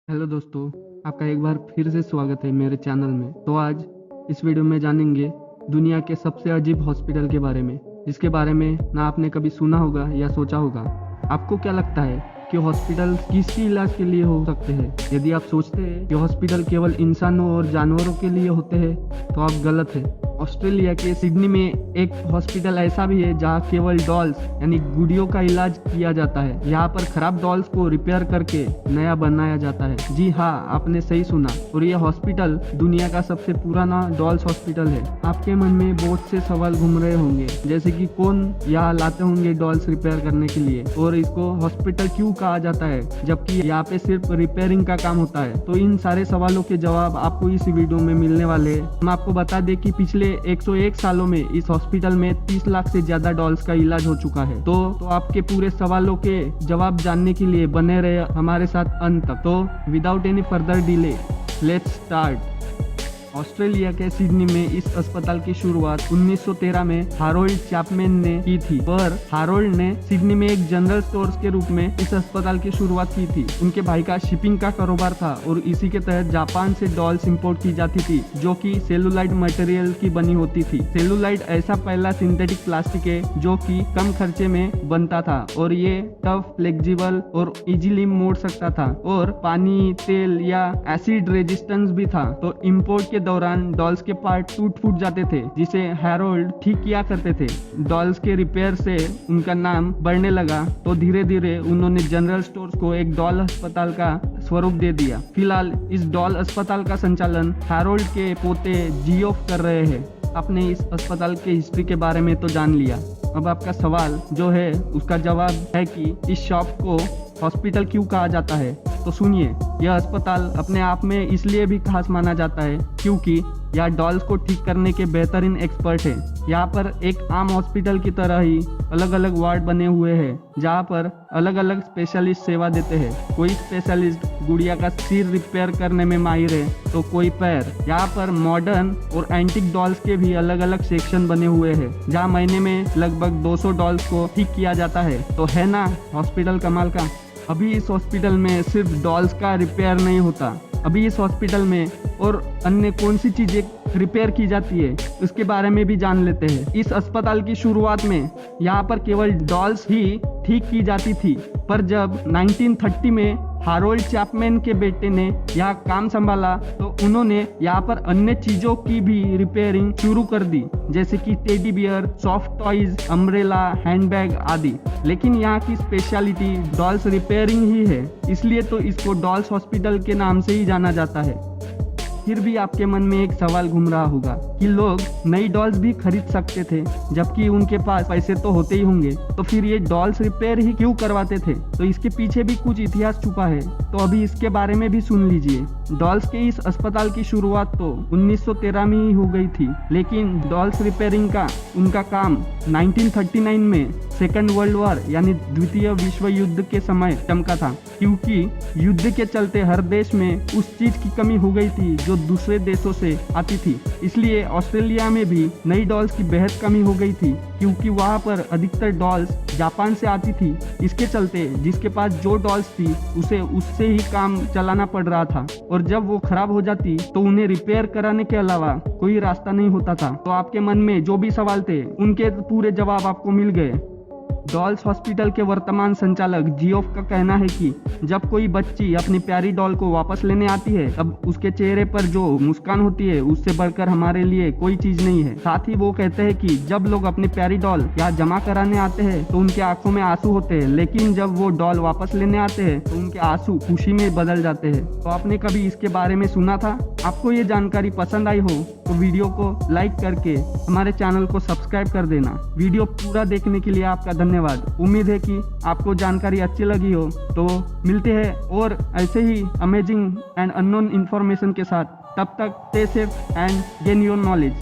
Hello दोस्तों, आपका एक बार फिर से स्वागत है मेरे चैनल में। तो आज इस वीडियो में जानेंगे दुनिया के सबसे अजीब हॉस्पिटल के बारे में, जिसके बारे में ना आपने कभी सुना होगा या सोचा होगा। आपको क्या लगता है कि हॉस्पिटल किसके इलाज के लिए हो सकते हैं? यदि आप सोचते हैं कि हॉस्पिटल केवल इंसानों और जानवरों के लिए होते हैं तो आप गलत है। ऑस्ट्रेलिया के सिडनी में एक हॉस्पिटल ऐसा भी है जहां केवल डॉल्स यानी गुड़ियों का इलाज किया जाता है। यहाँ पर खराब डॉल्स को रिपेयर करके नया बनाया जाता है। जी हाँ, आपने सही सुना। और यह हॉस्पिटल दुनिया का सबसे पुराना डॉल्स हॉस्पिटल है। आपके मन में बहुत से सवाल घूम रहे होंगे, जैसे कि कौन यहाँ लाते होंगे डॉल्स रिपेयर करने के लिए, और इसको हॉस्पिटल क्यों कहा जाता है जबकि यहाँ पे सिर्फ रिपेयरिंग का काम होता है। तो इन सारे सवालों के जवाब आपको इस वीडियो में मिलने वाले हैं। हम आपको बता दें कि पिछले 101 सालों में इस हॉस्पिटल में 30 लाख से ज्यादा डॉल्स का इलाज हो चुका है। तो आपके पूरे सवालों के जवाब जानने के लिए बने रहे हमारे साथ अंत तक। तो without any further delay, let's start. Australia के सिडनी में इस अस्पताल की शुरुआत 1913 में हारोल्ड चैपमैन ने की थी। पर हारोल्ड ने सिडनी में एक जनरल स्टोर्स के रूप में इस अस्पताल की शुरुआत की थी। उनके भाई का शिपिंग का कारोबार था और इसी के तहत जापान से डॉल्स इंपोर्ट की जाती थी, जो कि सेलुलाइड मटेरियल की बनी होती थी। सेलुलाइड ऐसा पहला सिंथेटिक प्लास्टिक है जो कि कम खर्चे में बनता था और ये टफ, फ्लेक्सिबल और इजीली मोड़ सकता था, और पानी, तेल या एसिड रेजिस्टेंस भी था। तो इंपोर्ट के दौरान डॉल्स के पार्ट टूट फूट जाते थे, जिसे हैरोल्ड ठीक किया करते थे। डॉल्स के रिपेयर से उनका नाम बढ़ने लगा, तो धीरे धीरे उन्होंने जनरल स्टोर्स को एक डॉल अस्पताल का स्वरूप दे दिया। फिलहाल इस डॉल अस्पताल का संचालन हैरोल्ड के पोते जियोफ कर रहे हैं। आपने इस अस्पताल के हिस्ट्री के बारे में तो जान लिया। अब आपका सवाल जो है उसका जवाब है कि इस शॉप को हॉस्पिटल क्यों कहा जाता है। तो सुनिए, यह अस्पताल अपने आप में इसलिए भी खास माना जाता है क्योंकि यहाँ डॉल्स को ठीक करने के बेहतरीन एक्सपर्ट हैं। यहाँ पर एक आम हॉस्पिटल की तरह ही अलग अलग वार्ड बने हुए हैं, जहाँ पर अलग अलग स्पेशलिस्ट सेवा देते हैं। कोई स्पेशलिस्ट गुड़िया का सिर रिपेयर करने में माहिर है, तो कोई पैर। यहाँ पर मॉडर्न और एंटिक डॉल्स के भी अलग अलग सेक्शन बने हुए हैं, जहाँ महीने में लगभग 200 डॉल्स को ठीक किया जाता है। तो है ना हॉस्पिटल कमाल का। अभी इस हॉस्पिटल में सिर्फ डॉल्स का रिपेयर नहीं होता, अभी इस हॉस्पिटल में और अन्य कौन सी चीजें रिपेयर की जाती है उसके बारे में भी जान लेते हैं। इस अस्पताल की शुरुआत में यहाँ पर केवल डॉल्स ही ठीक की जाती थी, पर जब 1930 में हारोल्ड चैपमैन के बेटे ने यहाँ काम संभाला तो उन्होंने यहाँ पर अन्य चीजों की भी रिपेयरिंग शुरू कर दी, जैसे कि teddy bear, soft toys, umbrella, handbag आदि। लेकिन यहाँ की स्पेशलिटी डॉल्स रिपेयरिंग ही है, इसलिए तो इसको डॉल्स हॉस्पिटल के नाम से ही जाना जाता है। फिर भी आपके मन में एक सवाल घूम रहा होगा कि लोग नई डॉल्स भी खरीद सकते थे जबकि उनके पास पैसे तो होते ही होंगे, तो फिर ये डॉल्स रिपेयर ही क्यों करवाते थे? तो इसके पीछे भी कुछ इतिहास छुपा है, तो अभी इसके बारे में भी सुन लीजिए। डॉल्स के इस अस्पताल की शुरुआत तो 1913 में ही हो गई थी, लेकिन डॉल्स रिपेयरिंग का उनका काम 1939 में सेकेंड वर्ल्ड वॉर यानी द्वितीय विश्व युद्ध के समय चमका था, क्योंकि युद्ध के चलते हर देश में उस चीज की कमी हो गई थी जो दूसरे देशों से आती थी। इसलिए ऑस्ट्रेलिया में भी नई डॉल्स की बेहद कमी हो गई थी, क्योंकि वहाँ पर अधिकतर डॉल्स जापान से आती थी। इसके चलते जिसके पास जो डॉल्स थी उसे उससे ही काम चलाना पड़ रहा था, और जब वो खराब हो जाती तो उन्हें रिपेयर कराने के अलावा कोई रास्ता नहीं होता था। तो आपके मन में जो भी सवाल थे उनके पूरे जवाब आपको मिल गए। डॉल्स हॉस्पिटल के वर्तमान संचालक जियोफ का कहना है कि जब कोई बच्ची अपनी प्यारी डॉल को वापस लेने आती है, तब उसके चेहरे पर जो मुस्कान होती है उससे बढ़कर हमारे लिए कोई चीज नहीं है। साथ ही वो कहते हैं कि जब लोग अपनी प्यारी डॉल यहाँ जमा कराने आते हैं तो उनके आंखों में आंसू होते हैं, लेकिन जब वो डॉल वापस लेने आते हैं तो उनके आंसू खुशी में बदल जाते हैं। तो आपने कभी इसके बारे में सुना था? आपको ये जानकारी पसंद आई हो तो वीडियो को लाइक करके हमारे चैनल को सब्सक्राइब कर देना। वीडियो पूरा देखने के लिए आपका धन्यवाद। उम्मीद है कि आपको जानकारी अच्छी लगी हो। तो मिलते हैं और ऐसे ही अमेजिंग एंड अननोन इन्फॉर्मेशन के साथ। तब तक stay safe and gain your knowledge.